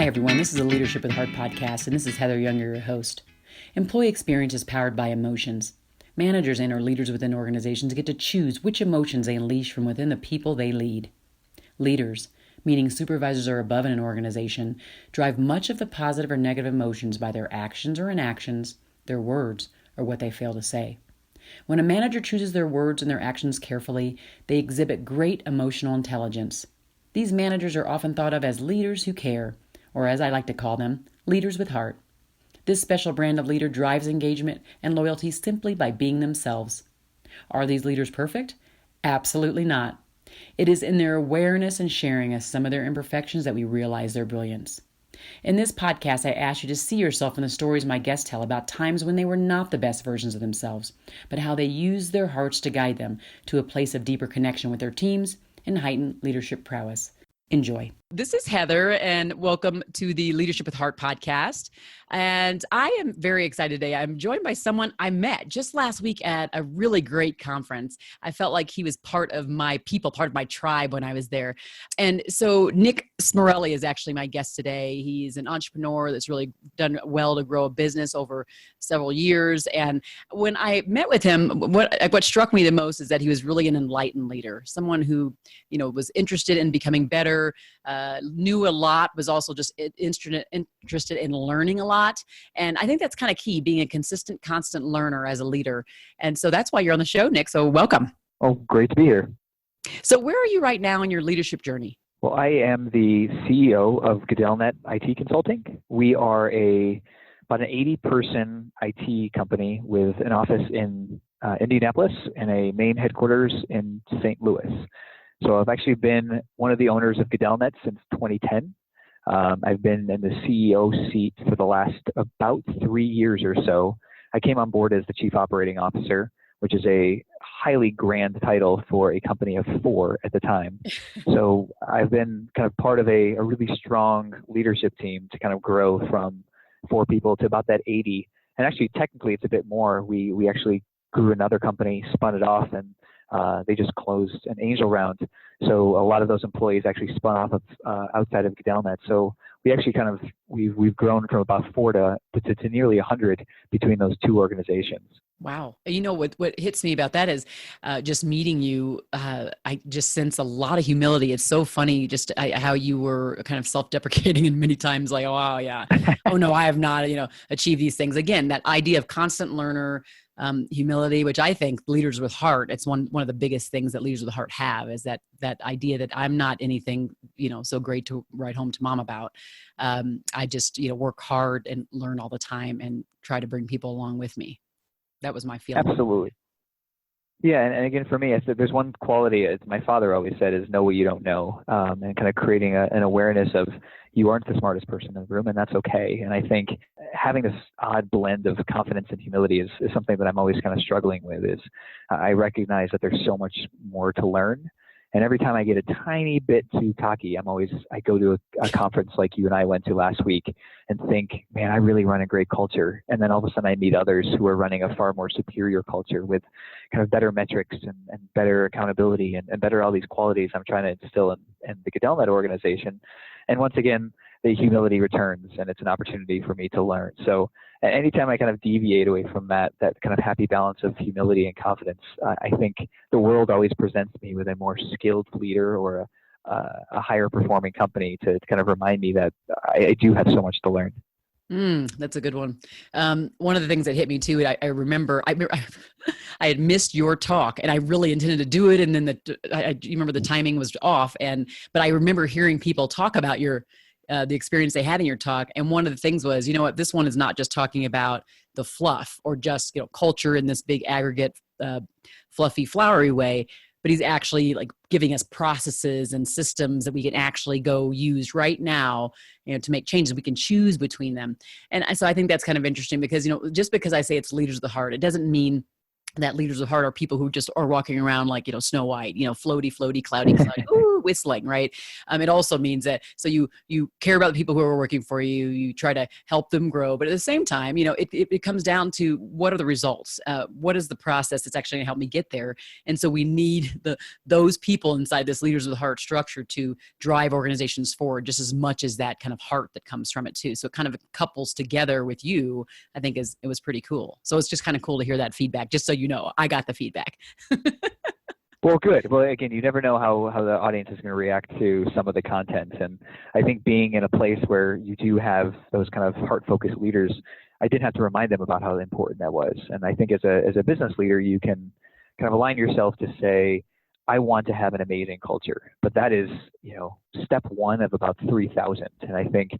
Hi, everyone. This is the Leadership with Heart podcast, and this is Heather Young, your host. Employee experience is powered by emotions. Managers and or leaders within organizations get to choose which emotions they unleash from within the people they lead. Leaders, meaning supervisors or above in an organization, drive much of the positive or negative emotions by their actions or inactions, their words, or what they fail to say. When a manager chooses their words and their actions carefully, they exhibit great emotional intelligence. These managers are often thought of as leaders who care, or as I like to call them, leaders with heart. This special brand of leader drives engagement and loyalty simply by being themselves. Are these leaders perfect? Absolutely not. It is in their awareness and sharing of some of their imperfections that we realize their brilliance. In this podcast, I ask you to see yourself in the stories my guests tell about times when they were not the best versions of themselves, but how they used their hearts to guide them to a place of deeper connection with their teams and heightened leadership prowess. Enjoy. This is Heather, and welcome to the Leadership with Heart podcast. And I am very excited today. I'm joined by someone I met just last week at a really great conference. I felt like he was part of my people, part of my tribe when I was there. And so Nick Smarrelli is actually my guest today. He's an entrepreneur that's really done well to grow a business over several years. And when I met with him, what struck me the most is that he was really an enlightened leader, someone who, was interested in becoming better, knew a lot, was also just interested in learning a lot. And I think that's kind of key, being a consistent, constant learner as a leader. And so that's why you're on the show, Nick. So welcome. Oh, great to be here. So where are you right now in your leadership journey? Well, I am the CEO of Gadellnet IT Consulting. We are about an 80-person IT company with an office in Indianapolis and a main headquarters in St. Louis. So I've actually been one of the owners of Gadellnet since 2010. I've been in the CEO seat for the last about 3 years or so. I came on board as the Chief Operating Officer, which is a highly grand title for a company of 4 at the time. So I've been kind of part of a really strong leadership team to kind of grow from 4 people to about that 80. And actually, technically, it's a bit more. We actually grew another company, spun it off, and they just closed an angel round. So a lot of those employees actually spun off of outside of Gadellnet. So we actually we've grown from about 4 to nearly 100 between those 2 organizations. Wow. What hits me about that is just meeting you. I just sense a lot of humility. It's so funny just how you were kind of self-deprecating and many times like, oh, wow, yeah. Oh, no, I have not, achieved these things. Again, that idea of constant learner, humility, which I think leaders with heart, it's one of the biggest things that leaders with heart have, is that idea that I'm not anything, so great to write home to mom about. I just, work hard and learn all the time and try to bring people along with me. That was my feeling. Absolutely. Yeah. And again, for me, I said there's one quality, as my father always said, is know what you don't know, and kind of creating an awareness of you aren't the smartest person in the room, and that's okay. And I think having this odd blend of confidence and humility is something that I'm always kind of struggling with. Is I recognize that there's so much more to learn. And every time I get a tiny bit too cocky, I go to a conference like you and I went to last week and think, man, I really run a great culture. And then all of a sudden I meet others who are running a far more superior culture with kind of better metrics and better accountability and better all these qualities I'm trying to instill in the Gadellnet organization. And once again, the humility returns, and it's an opportunity for me to learn. So anytime I kind of deviate away from that kind of happy balance of humility and confidence, I think the world always presents me with a more skilled leader or a higher performing company to kind of remind me that I do have so much to learn. That's a good one. One of the things that hit me too, I remember I had missed your talk, and I really intended to do it. And then you remember the timing was off, but I remember hearing people talk about the experience they had in your talk. And one of the things was, this one is not just talking about the fluff or just, culture in this big aggregate, fluffy, flowery way, but he's actually like giving us processes and systems that we can actually go use right now, to make changes. We can choose between them. And so I think that's kind of interesting because, just because I say it's leaders of the heart, it doesn't mean that leaders of heart are people who just are walking around like, Snow White, floaty, floaty, cloudy, cloudy. Ooh, whistling, right? It also means that, so you care about the people who are working for you, you try to help them grow, but at the same time, it comes down to what are the results? What is the process that's actually going to help me get there? And so we need those people inside this leaders with heart structure to drive organizations forward just as much as that kind of heart that comes from it too. So it kind of couples together with you, I think it was pretty cool. So it's just kind of cool to hear that feedback, just so you know, I got the feedback. Well, good. Well, again, you never know how the audience is going to react to some of the content. And I think being in a place where you do have those kind of heart-focused leaders, I did have to remind them about how important that was. And I think as a business leader, you can kind of align yourself to say, I want to have an amazing culture. But that is, step one of about 3,000. And I think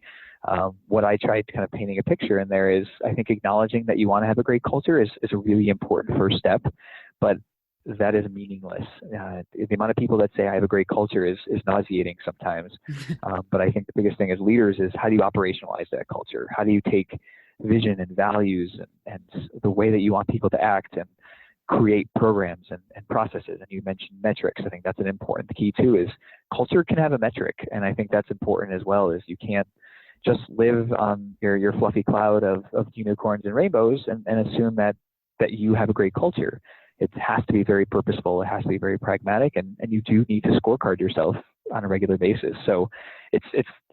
what I tried kind of painting a picture in there is, I think acknowledging that you want to have a great culture is a really important first step. But that is meaningless. The amount of people that say I have a great culture is nauseating sometimes. But I think the biggest thing as leaders is, how do you operationalize that culture? How do you take vision and values and the way that you want people to act and create programs and processes? And you mentioned metrics. I think that's an important key too, is culture can have a metric. And I think that's important as well, is you can't just live on your fluffy cloud of unicorns and rainbows and assume that you have a great culture. It has to be very purposeful. It has to be very pragmatic, and you do need to scorecard yourself on a regular basis. So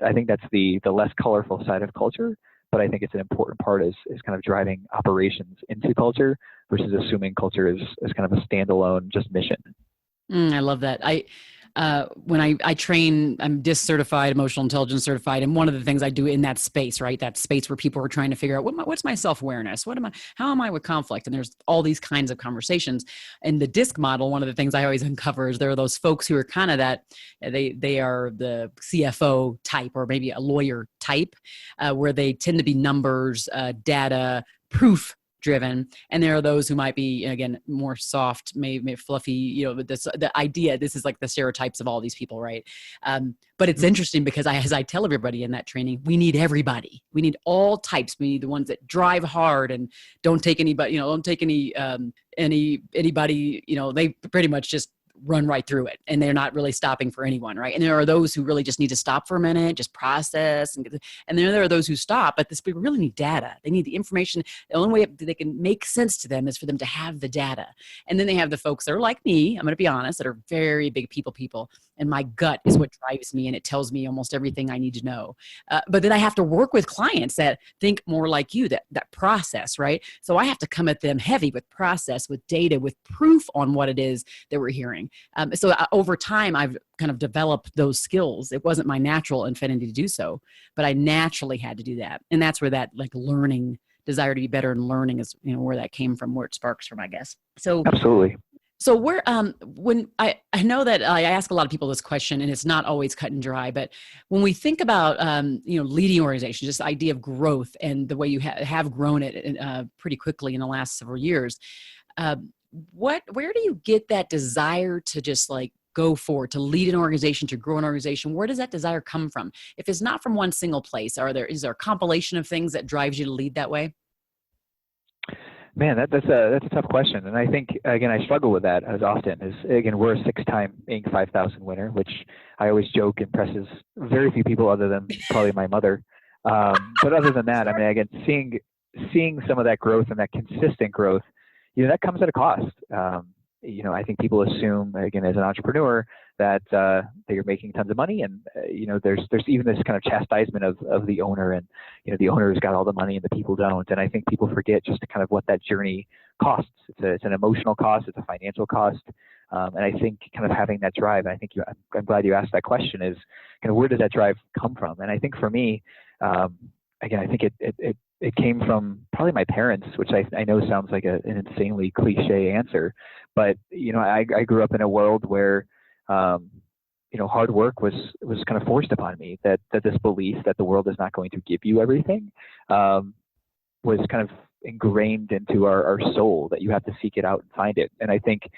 I think that's the less colorful side of culture, but I think it's an important part is kind of driving operations into culture versus assuming culture is kind of a standalone just mission. I love that. When I train, I'm DISC certified, emotional intelligence certified. And one of the things I do in that space, right? That space where people are trying to figure out what's my self-awareness? How am I with conflict? And there's all these kinds of conversations. And the DISC model, one of the things I always uncover is there are those folks who are kind of that, they are the CFO type or maybe a lawyer type, where they tend to be numbers, data, proof driven, and there are those who might be, again, more soft, maybe fluffy, the idea, this is like the stereotypes of all these people, right? But it's interesting because as I tell everybody in that training, we need everybody. We need all types. We need the ones that drive hard and don't take anybody, don't take anybody, they pretty much just run right through it, and they're not really stopping for anyone, right? And there are those who really just need to stop for a minute, just process, and then there are those who stop, but people really need data. They need the information. The only way they can make sense to them is for them to have the data. And then they have the folks that are like me, I'm going to be honest, that are very big people, and my gut is what drives me, and it tells me almost everything I need to know. But then I have to work with clients that think more like you, that process, right? So I have to come at them heavy with process, with data, with proof on what it is that we're hearing. So over time, I've kind of developed those skills. It wasn't my natural affinity to do so, but I naturally had to do that. And that's where that learning, desire to be better and learning is, where that came from, where it sparks from, I guess. So absolutely. So when I know that I ask a lot of people this question, and it's not always cut and dry, but when we think about, leading organizations, this idea of growth and the way you have grown it pretty quickly in the last several years, where do you get that desire to just go forward, to lead an organization, to grow an organization? Where does that desire come from? If it's not from one single place, is there a compilation of things that drives you to lead that way? Man, that's a tough question. And I think, again, I struggle with that as often again, we're a 6-time Inc. 5,000 winner, which I always joke impresses very few people other than probably my mother. But other than that, I mean, again, seeing some of that growth and that consistent growth, that comes at a cost. I think people assume, again, as an entrepreneur, that you're making tons of money, and there's even this kind of chastisement of the owner, and the owner's got all the money and the people don't. And I think people forget just kind of what that journey costs. It's an emotional cost, it's a financial cost, and I think kind of having that drive. And I think I'm glad you asked that question. Is kind of where does that drive come from? And I think for me, again, I think it came from probably my parents, which I know sounds like an insanely cliche answer, but I grew up in a world where hard work was kind of forced upon me. That this belief that the world is not going to give you everything was kind of ingrained into our soul, that you have to seek it out and find it. And I think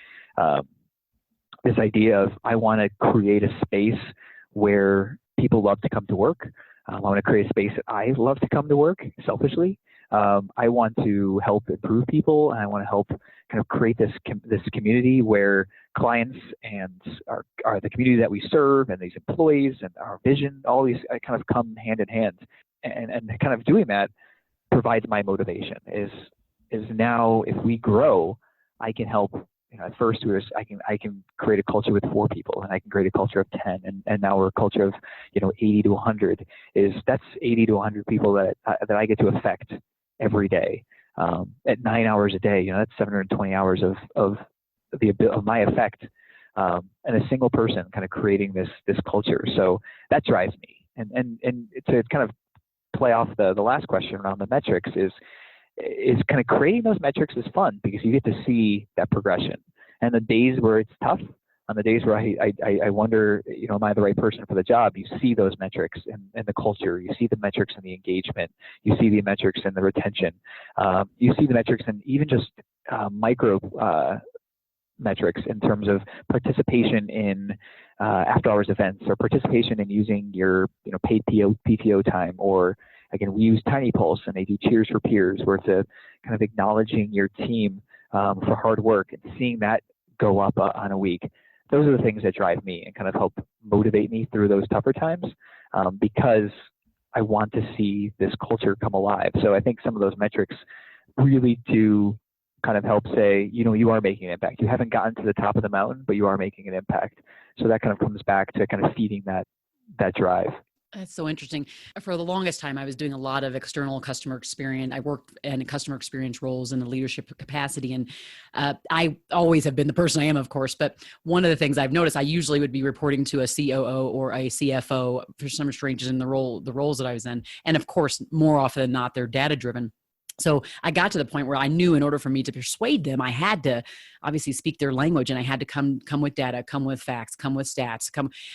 this idea of, I want to create a space where people love to come to work. I want to create a space that I love to come to work selfishly. I want to help improve people, and I want to help kind of create this community where clients and our the community that we serve and these employees and our vision, all these kind of come hand in hand. And kind of doing that provides my motivation is now if we grow, I can help. At first I can create a culture with 4 people, and I can create a culture of 10, and now we're a culture of 80 to 100. That's 80 to 100 people that I get to affect every day at 9 hours a day. That's 720 hours of my effect, and a single person kind of creating this culture. So that drives me. And to kind of play off the last question around the metrics is kind of creating those metrics is fun because you get to see that progression. And the days where it's tough, on the days where I wonder, am I the right person for the job? You see those metrics in the culture. You see the metrics in the engagement. You see the metrics in the retention. You see the metrics in even just micro metrics in terms of participation in after-hours events or participation in using your paid PTO time, or again, we use Tiny Pulse, and they do Cheers for Peers, where it's a kind of acknowledging your team for hard work and seeing that go up on a week. Those are the things that drive me and kind of help motivate me through those tougher times because I want to see this culture come alive. So I think some of those metrics really do kind of help say, you are making an impact. You haven't gotten to the top of the mountain, but you are making an impact. So that kind of comes back to kind of feeding that drive. That's so interesting. For the longest time, I was doing a lot of external customer experience. I worked in customer experience roles in the leadership capacity. And I always have been the person I am, of course. But one of the things I've noticed, I usually would be reporting to a COO or a CFO for some strange in the roles that I was in. And of course, more often than not, they're data driven. So I got to the point where I knew in order for me to persuade them, I had to obviously speak their language, and I had to come with data, come with facts, come with stats,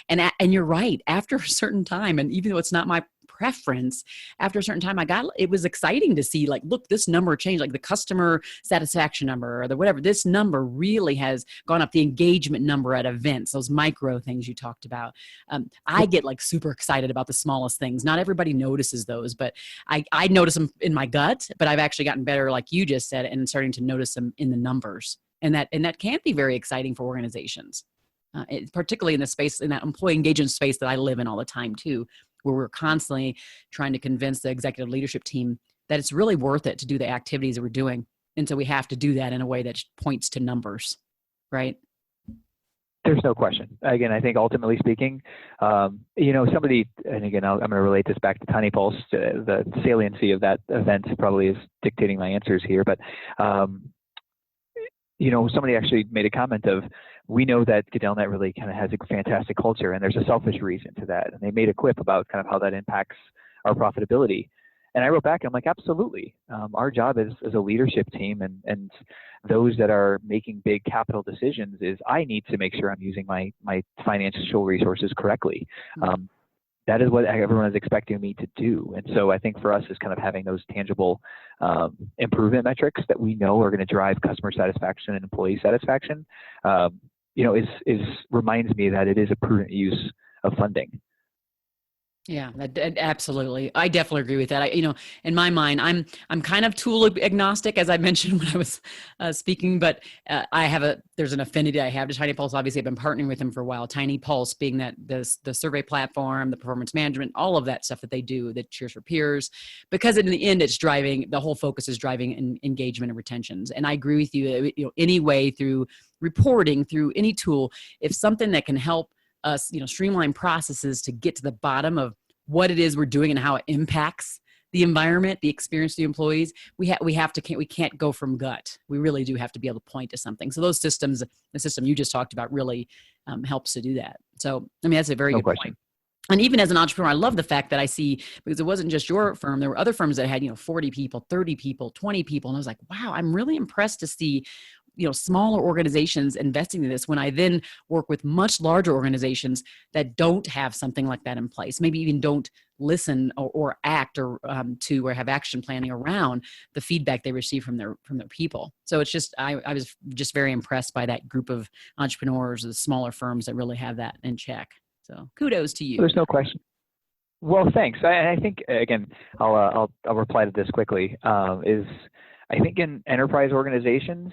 and you're right. After a certain time, and even though it's not my preference, after a certain time, it was exciting to see, like, look, this number changed, like the customer satisfaction number or the whatever. This number really has gone up. The engagement number at events, those micro things you talked about. I get like super excited about the smallest things. Not everybody notices those, but I notice them in my gut. But I've actually gotten better, like you just said, and starting to notice them in the numbers, and that can be very exciting for organizations, particularly in the space, in that employee engagement space that I live in all the time too, where we're constantly trying to convince the executive leadership team that it's really worth it to do the activities that we're doing. And so we have to do that in a way that points to numbers, right? There's no question. Again, I think ultimately speaking, somebody, and again, I'm going to relate this back to Tiny Pulse. The saliency of that event probably is dictating my answers here, but somebody actually made a comment of, we know that Gadellnet really kind of has a fantastic culture, and there's a selfish reason to that. And they made a quip about kind of how that impacts our profitability. And I wrote back, I'm like, absolutely. Our job as a leadership team and those that are making big capital decisions is I need to make sure I'm using my financial resources correctly. That is what everyone is expecting me to do. And so I think for us is kind of having those tangible improvement metrics that we know are going to drive customer satisfaction and employee satisfaction, reminds me that it is a prudent use of funding. Yeah, absolutely. I definitely agree with that. In my mind, I'm kind of tool agnostic, as I mentioned when I was speaking, but there's an affinity I have to Tiny Pulse. Obviously, I've been partnering with them for a while. Tiny Pulse being that the survey platform, the performance management, all of that stuff that they do, that Cheers for Peers, because in the end, the whole focus is driving engagement and retentions. And I agree with you. Any way through reporting, through any tool, if something that can help us, streamline processes to get to the bottom of what it is we're doing and how it impacts the environment, the experience of the employees. We can't go from gut. We really do have to be able to point to something. So those systems, the system you just talked about, really helps to do that. So, that's a very good point. And even as an entrepreneur, I love the fact that I see, because it wasn't just your firm, there were other firms that had, 40 people, 30 people, 20 people. And I was like, wow, I'm really impressed to see smaller organizations investing in this, when I then work with much larger organizations that don't have something like that in place, maybe even don't listen or act or have action planning around the feedback they receive from their people. So it's just, I was just very impressed by that group of entrepreneurs, the smaller firms that really have that in check. So kudos to you. There's no question. Well, thanks. I think again, I'll reply to this quickly. Is I think in enterprise organizations,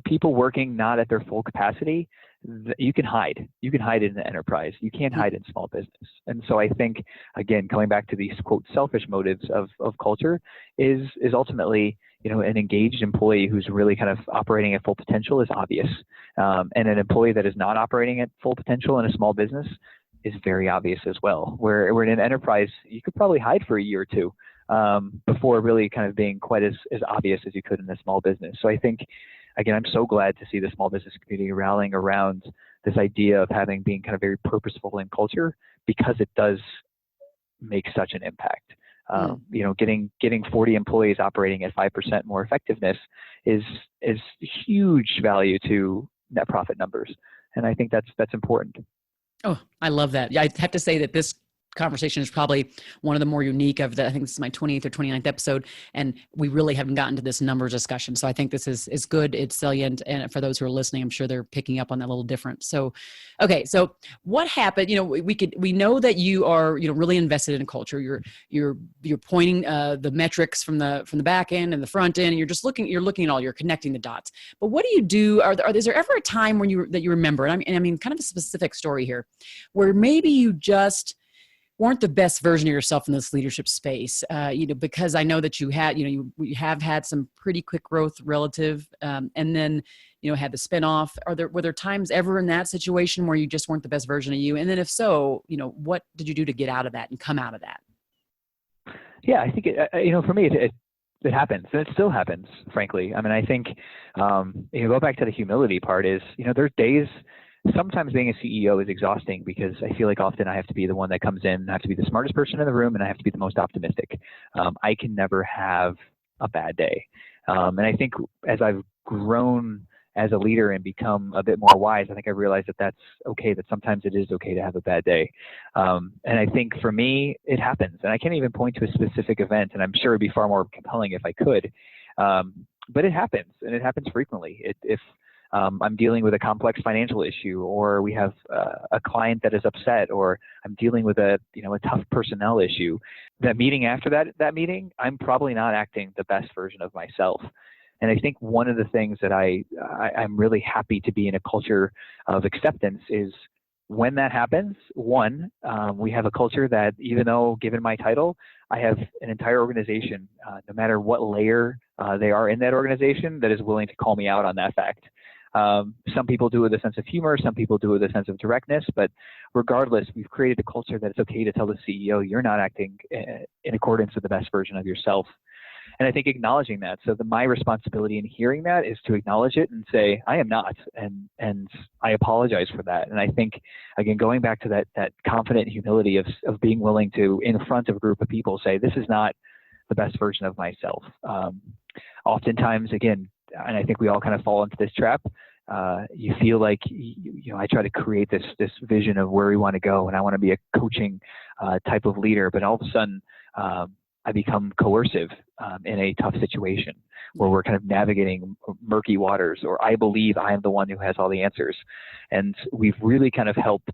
people working not at their full capacity, you can hide. You can hide in the enterprise. You can't hide in small business. And so I think, again, coming back to these quote selfish motives of culture, is ultimately an engaged employee who's really kind of operating at full potential is obvious, and an employee that is not operating at full potential in a small business is very obvious as well. Where in an enterprise, you could probably hide for a year or two before really kind of being quite as obvious as you could in a small business. So I think, again, I'm so glad to see the small business community rallying around this idea of being kind of very purposeful in culture, because it does make such an impact. Getting 40 employees operating at 5% more effectiveness is huge value to net profit numbers, and I think that's important. Oh, I love that. Yeah, I have to say that this conversation is probably one of the more unique of I think this is my 28th or 29th episode, and we really haven't gotten to this numbers discussion. So I think this is good. It's salient. And for those who are listening, I'm sure they're picking up on that a little different. So, okay. So what happened, we know that you are, really invested in culture. You're pointing the metrics from the back end and the front end, and you're looking at all, you're connecting the dots. But what do you do? Is there ever a time when that you remember, and I mean, kind of a specific story here, where maybe you just weren't the best version of yourself in this leadership space, because I know that you have had some pretty quick growth relative, and then, had the spinoff. Were there times ever in that situation where you just weren't the best version of you? And then if so, what did you do to get out of that and come out of that? Yeah, I think for me, it happens, and it still happens, frankly. I mean, I think, go back to the humility part is, there's days. Sometimes being a CEO is exhausting because I feel like often I have to be the one that comes in, I have to be the smartest person in the room, and I have to be the most optimistic. I can never have a bad day. And I think as I've grown as a leader and become a bit more wise, I think I realized that that's okay, that sometimes it is okay to have a bad day. And I think for me, it happens. And I can't even point to a specific event, and I'm sure it'd be far more compelling if I could. But it happens, and it happens frequently. If I'm dealing with a complex financial issue, or we have a client that is upset, or I'm dealing with a tough personnel issue. That meeting after that meeting, I'm probably not acting the best version of myself. And I think one of the things that I'm really happy to be in a culture of acceptance is when that happens. One, we have a culture that, even though given my title, I have an entire organization, no matter what layer they are in that organization, that is willing to call me out on that fact. Some people do it with a sense of humor, some people do it with a sense of directness, but regardless, we've created a culture that it's okay to tell the CEO you're not acting in accordance with the best version of yourself. And I think acknowledging that, so my responsibility in hearing that is to acknowledge it and say, I am not, and I apologize for that. And I think, again, going back to that confident humility of being willing to, in front of a group of people, say, this is not the best version of myself. Oftentimes, again, and I think we all kind of fall into this trap. You feel like, I try to create this vision of where we want to go, and I want to be a coaching type of leader, but all of a sudden I become coercive in a tough situation where we're kind of navigating murky waters, or I believe I am the one who has all the answers. And we've really kind of helped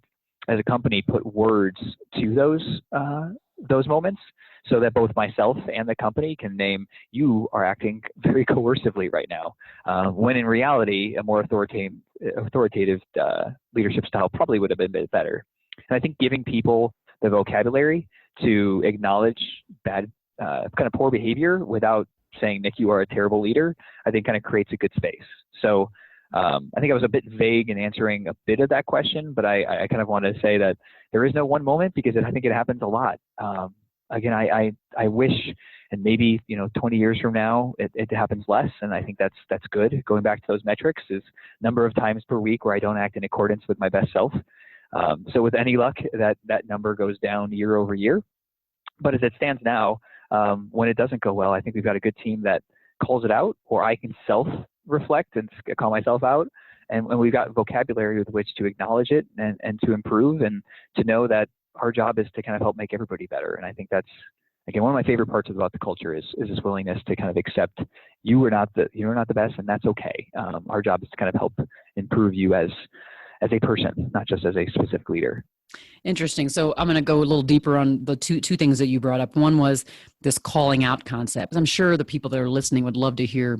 as a company put words to those moments, so that both myself and the company can name, you are acting very coercively right now, when in reality, a more authoritative leadership style probably would have been a bit better. And I think giving people the vocabulary to acknowledge bad, kind of poor behavior without saying, Nick, you are a terrible leader, I think kind of creates a good space. So I think I was a bit vague in answering a bit of that question, but I kind of want to say that there is no one moment, because I think it happens a lot. Again, I wish, and maybe 20 years from now it happens less, and I think that's good. Going back to those metrics, is number of times per week where I don't act in accordance with my best self. So with any luck, that number goes down year over year. But as it stands now, when it doesn't go well, I think we've got a good team that calls it out, or I can self-reflect and call myself out. And we've got vocabulary with which to acknowledge it and to improve, and to know that our job is to kind of help make everybody better. And I think that's, again, one of my favorite parts about the culture is this willingness to kind of accept you're not the best, and that's okay. Our job is to kind of help improve you as a person, not just as a specific leader. Interesting. So I'm going to go a little deeper on the two things that you brought up. One was this calling out concept. I'm sure the people that are listening would love to hear,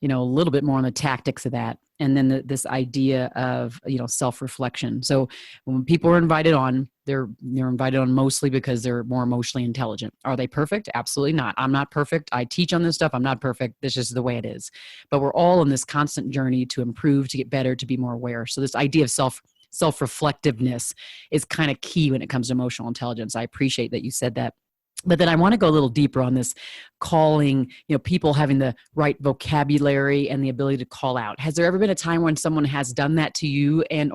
a little bit more on the tactics of that. And then this idea of, self-reflection. So when people are invited on, they're invited on mostly because they're more emotionally intelligent. Are they perfect? Absolutely not. I'm not perfect. I teach on this stuff. I'm not perfect. This is the way it is. But we're all in this constant journey to improve, to get better, to be more aware. So this idea of self-reflectiveness is kind of key when it comes to emotional intelligence. I appreciate that you said that. But then I want to go a little deeper on this calling, people having the right vocabulary and the ability to call out. Has there ever been a time when someone has done that to you, and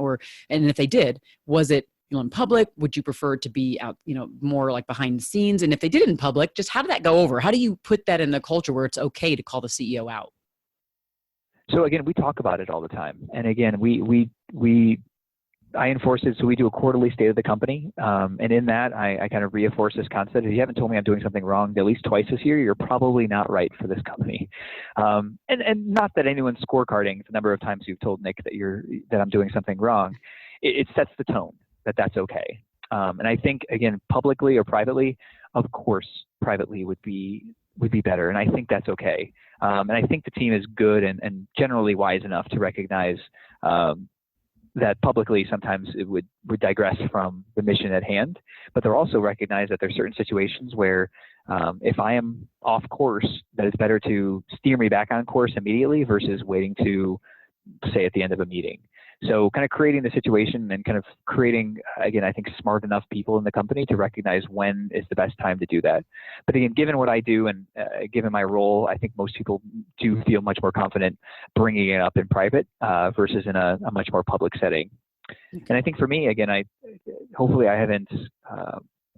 if they did, was it in public? Would you prefer it to be out, more like behind the scenes? And if they did it in public, just how did that go over? How do you put that in the culture where it's okay to call the CEO out? So again, we talk about it all the time. And again, I enforce it. So we do a quarterly state of the company. And in that, I kind of reinforce this concept. If you haven't told me I'm doing something wrong at least twice this year, you're probably not right for this company. And not that anyone's scorecarding the number of times you've told Nick that I'm doing something wrong. It sets the tone that that's okay. And I think, again, publicly or privately, of course, privately would be better. And I think that's okay. And I think the team is good and generally wise enough to recognize that publicly sometimes it would digress from the mission at hand, but they'll also recognize that there's certain situations where if I am off course, that it's better to steer me back on course immediately versus waiting to say at the end of a meeting. So kind of creating the situation and kind of creating, again, I think smart enough people in the company to recognize when is the best time to do that. But again, given what I do and given my role, I think most people do feel much more confident bringing it up in private versus in a much more public setting. Okay. And I think for me, again, hopefully I haven't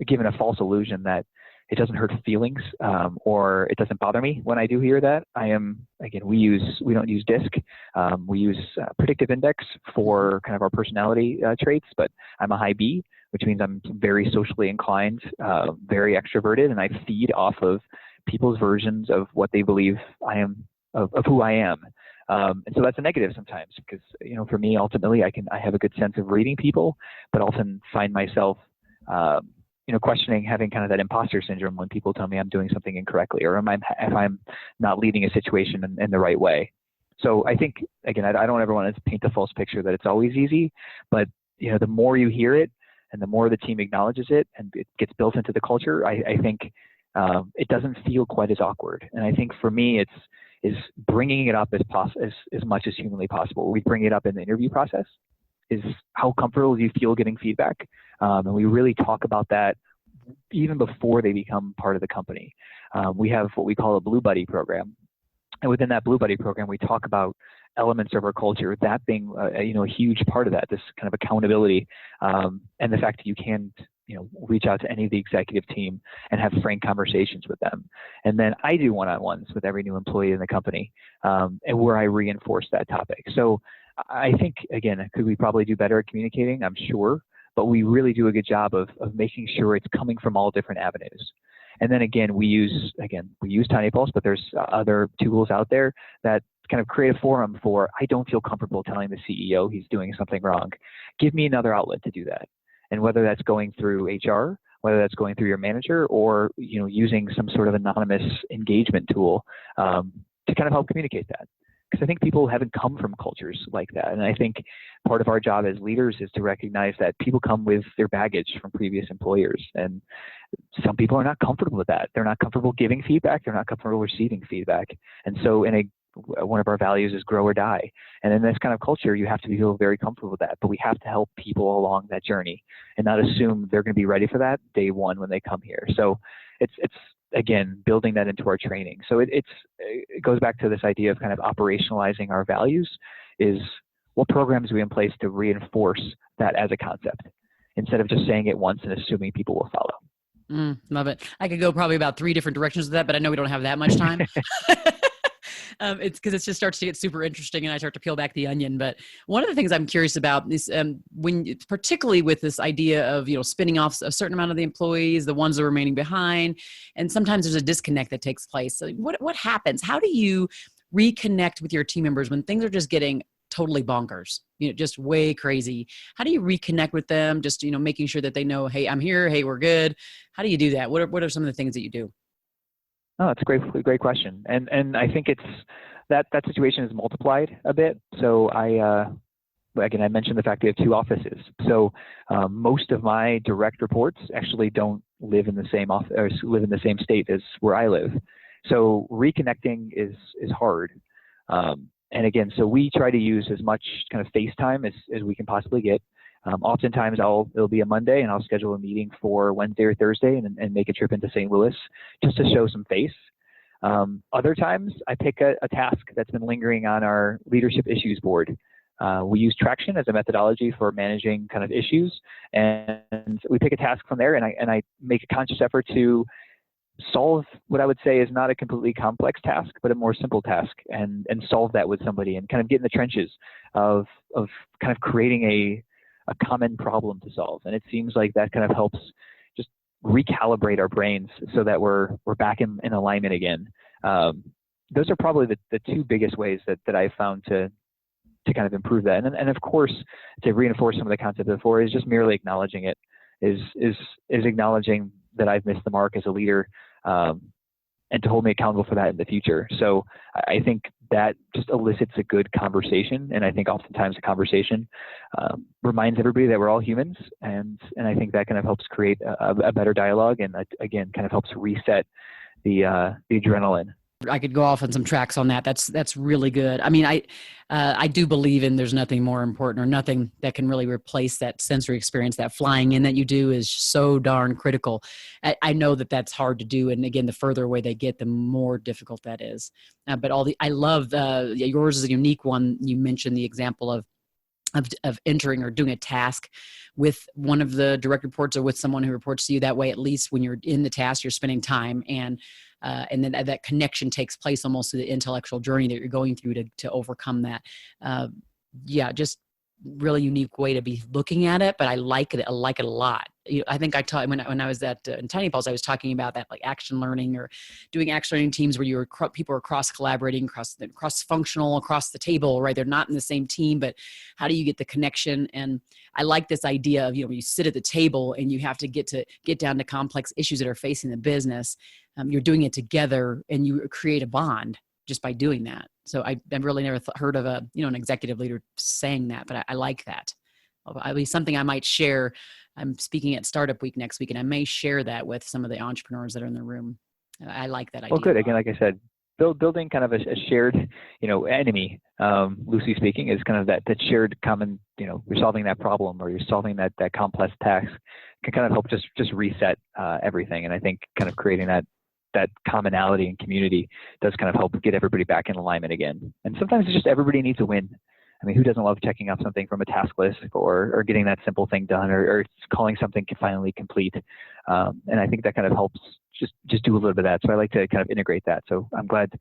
given a false illusion that it doesn't hurt feelings or it doesn't bother me when I do hear that. We don't use DISC. We use predictive index for kind of our personality traits, but I'm a high B, which means I'm very socially inclined, very extroverted, and I feed off of people's versions of what they believe I am, of who I am. And so that's a negative sometimes because, for me, ultimately, I have a good sense of reading people, but often find myself questioning, having kind of that imposter syndrome when people tell me I'm doing something incorrectly or if I'm not leading a situation in the right way. So I think, again, I don't ever want to paint the false picture that it's always easy, but the more you hear it and the more the team acknowledges it and it gets built into the culture, I think it doesn't feel quite as awkward. And I think for me, is bringing it up as much as humanly possible. We bring it up in the interview process. Is how comfortable do you feel getting feedback? And we really talk about that even before they become part of the company. We have what we call a Blue Buddy program. And within that Blue Buddy program, we talk about elements of our culture, that being a huge part of that, this kind of accountability and the fact that you can reach out to any of the executive team and have frank conversations with them. And then I do one-on-ones with every new employee in the company and where I reinforce that topic. So I think, again, could we probably do better at communicating? I'm sure, but we really do a good job of making sure it's coming from all different avenues. And then again, we use Tiny Pulse, but there's other tools out there that kind of create a forum for, I don't feel comfortable telling the CEO he's doing something wrong. Give me another outlet to do that. And whether that's going through HR, whether that's going through your manager, or using some sort of anonymous engagement tool to kind of help communicate that. Because I think people haven't come from cultures like that. And I think part of our job as leaders is to recognize that people come with their baggage from previous employers. And some people are not comfortable with that. They're not comfortable giving feedback. They're not comfortable receiving feedback. And so one of our values is grow or die. And in this kind of culture, you have to feel very comfortable with that. But we have to help people along that journey and not assume they're going to be ready for that day one when they come here. So it's again, building that into our training. So it goes back to this idea of kind of operationalizing our values is what programs are we in place to reinforce that as a concept instead of just saying it once and assuming people will follow. Love it. I could go probably about 3 different directions with that, but I know we don't have that much time. It's because it just starts to get super interesting and I start to peel back the onion. But one of the things I'm curious about is particularly with this idea of, spinning off a certain amount of the employees, the ones that are remaining behind, and sometimes there's a disconnect that takes place. So what happens? How do you reconnect with your team members when things are just getting totally bonkers, just way crazy. How do you reconnect with them? Just, making sure that they know, hey, I'm here. Hey, we're good. How do you do that? What are some of the things that you do? Oh, it's a great question. And I think it's that situation is multiplied a bit. So again, I mentioned the fact we have two offices. So most of my direct reports actually don't live in the same office or live in the same state as where I live. So reconnecting is hard. And again, so we try to use as much kind of FaceTime as we can possibly get. Oftentimes it'll be a Monday and I'll schedule a meeting for Wednesday or Thursday and make a trip into St. Louis just to show some face. Other times I pick a task that's been lingering on our leadership issues board. We use Traction as a methodology for managing kind of issues, and we pick a task from there, and I make a conscious effort to solve what I would say is not a completely complex task, but a more simple task, and solve that with somebody and kind of get in the trenches of kind of creating a common problem to solve. And it seems like that kind of helps just recalibrate our brains so that we're back in alignment again. Those are probably the two biggest ways that I've found to kind of improve that. And of course, to reinforce some of the concept before, is just merely acknowledging it, is acknowledging that I've missed the mark as a leader, and to hold me accountable for that in the future. So I think that just elicits a good conversation. And I think oftentimes a conversation reminds everybody that we're all humans. And I think that kind of helps create a better dialogue, and again, kind of helps reset the adrenaline. I could go off on some tracks on that. That's really good. I mean, I do believe in there's nothing more important, or nothing that can really replace that sensory experience. That flying in that you do is so darn critical. I know that that's hard to do, and again, the further away they get, the more difficult that is. But I love yours is a unique one. You mentioned the example of entering or doing a task with one of the direct reports or with someone who reports to you. That way, at least when you're in the task, you're spending time, and then that connection takes place almost through the intellectual journey that you're going through to overcome that. Just really unique way to be looking at it, but I like it. I like it a lot. I think I taught when I was at in Tiny Pulse, I was talking about that, like action learning, or doing action learning teams where people are cross collaborating, cross functional across the table, right? They're not in the same team, but how do you get the connection? And I like this idea of, you sit at the table and you have to get down to complex issues that are facing the business. You're doing it together and you create a bond just by doing that. So I've really never heard of an executive leader saying that, but I like that. At least something I might share. I'm speaking at Startup Week next week, and I may share that with some of the entrepreneurs that are in the room. I like that idea. Well, good. Again, like I said, building kind of a shared, enemy, loosely speaking, is kind of that shared common, you're solving that problem, or you're solving that complex task, can kind of help just reset everything. And I think kind of creating that commonality and community does kind of help get everybody back in alignment again. And sometimes it's just everybody needs a win. I mean, who doesn't love checking off something from a task list, or getting that simple thing done, or calling something finally complete? And I think that kind of helps just do a little bit of that. So I like to kind of integrate that. So I'm glad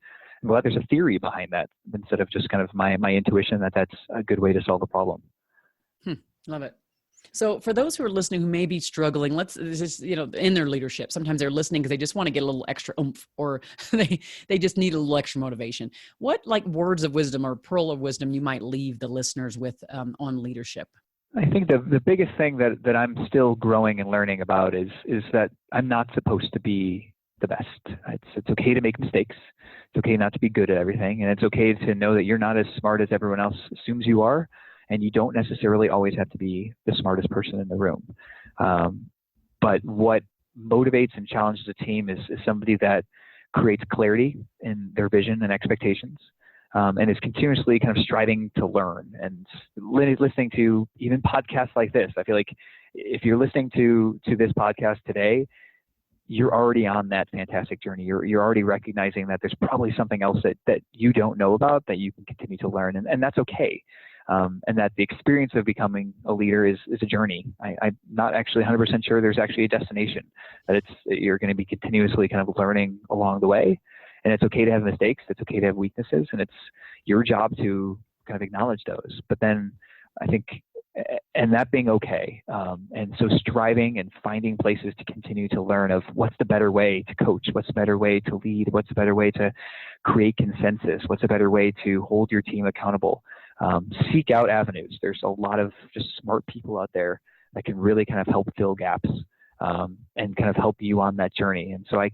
there's a theory behind that instead of just kind of my intuition that that's a good way to solve a problem. Love it. So for those who are listening who may be struggling, in their leadership, sometimes they're listening because they just want to get a little extra oomph, or they just need a little extra motivation. What words of wisdom or pearl of wisdom you might leave the listeners with on leadership? I think the biggest thing that I'm still growing and learning about is that I'm not supposed to be the best. It's okay to make mistakes. It's okay not to be good at everything. And it's okay to know that you're not as smart as everyone else assumes you are. And you don't necessarily always have to be the smartest person in the room. But what motivates and challenges a team is somebody that creates clarity in their vision and expectations, and is continuously kind of striving to learn and listening to even podcasts like this. I feel like if you're listening to this podcast today, you're already on that fantastic journey. You're already recognizing that there's probably something else that you don't know about that you can continue to learn, and that's okay. And that the experience of becoming a leader is a journey. I'm not actually 100% sure there's actually a destination, that you're going to be continuously kind of learning along the way. And it's okay to have mistakes. It's okay to have weaknesses, and it's your job to kind of acknowledge those. But then I think, and that being okay. And so striving and finding places to continue to learn of what's the better way to coach, what's the better way to lead, what's the better way to create consensus, what's a better way to hold your team accountable. seek out avenues. There's a lot of just smart people out there that can really kind of help fill gaps and kind of help you on that journey. And so I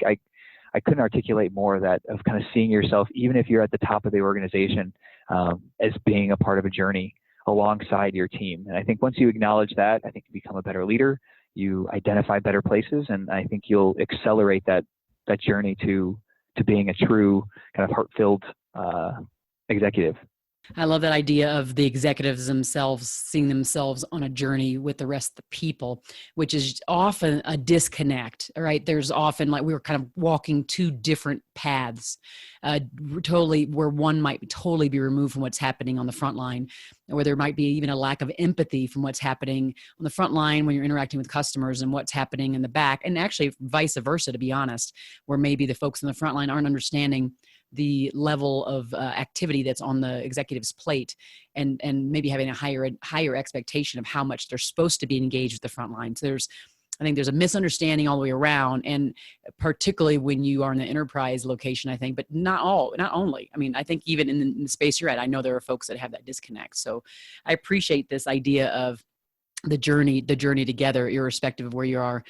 couldn't articulate more of that, of kind of seeing yourself, even if you're at the top of the organization, as being a part of a journey alongside your team. And I think once you acknowledge that, I think you become a better leader, you identify better places, and I think you'll accelerate that journey to being a true kind of heart-filled executive. I love that idea of the executives themselves seeing themselves on a journey with the rest of the people, which is often a disconnect, right? There's often, like, we were kind of walking two different paths, totally, where one might totally be removed from what's happening on the front line, or there might be even a lack of empathy from what's happening on the front line when you're interacting with customers and what's happening in the back. And actually vice versa, to be honest, where maybe the folks in the front line aren't understanding the level of activity that's on the executive's plate, and maybe having a higher expectation of how much they're supposed to be engaged with the front line. So I think there's a misunderstanding all the way around, and particularly when you are in the enterprise location, I think, but not only. I mean, I think even in the space you're at, I know there are folks that have that disconnect. So I appreciate this idea of the journey together, irrespective of where you are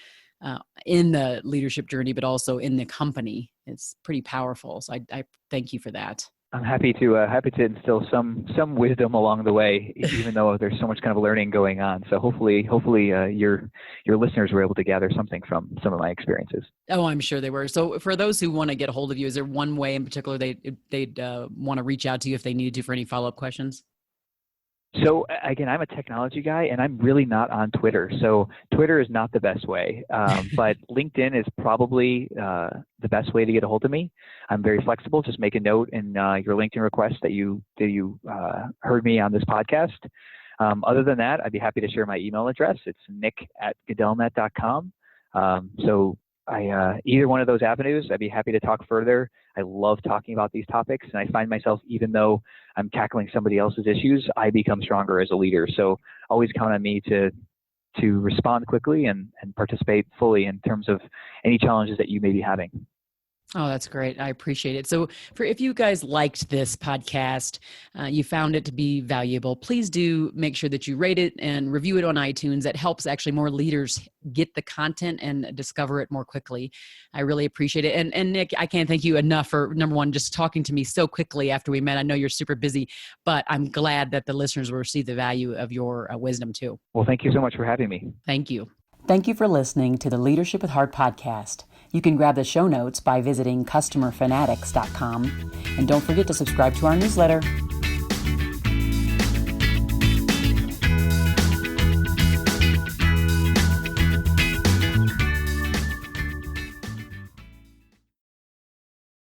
in the leadership journey, but also in the company. It's pretty powerful. So I thank you for that. I'm happy to instill some wisdom along the way, even though there's so much kind of learning going on. So hopefully your listeners were able to gather something from some of my experiences. Oh, I'm sure they were. So for those who want to get a hold of you, is there one way in particular they'd want to reach out to you if they needed to for any follow-up questions? So again, I'm a technology guy, and I'm really not on Twitter. So Twitter is not the best way, but LinkedIn is probably the best way to get a hold of me. I'm very flexible. Just make a note in your LinkedIn request that you heard me on this podcast. Other than that, I'd be happy to share my email address. It's nick@gadellnet.com. So either one of those avenues, I'd be happy to talk further. I love talking about these topics, and I find myself, even though I'm tackling somebody else's issues, I become stronger as a leader. So always count on me to respond quickly and participate fully in terms of any challenges that you may be having. Oh, that's great. I appreciate it. So if you guys liked this podcast, you found it to be valuable, please do make sure that you rate it and review it on iTunes. That helps actually more leaders get the content and discover it more quickly. I really appreciate it. And Nick, I can't thank you enough for, number one, just talking to me so quickly after we met. I know you're super busy, but I'm glad that the listeners will receive the value of your wisdom too. Well, thank you so much for having me. Thank you. Thank you for listening to the Leadership with Heart podcast. You can grab the show notes by visiting customerfanatics.com. And don't forget to subscribe to our newsletter.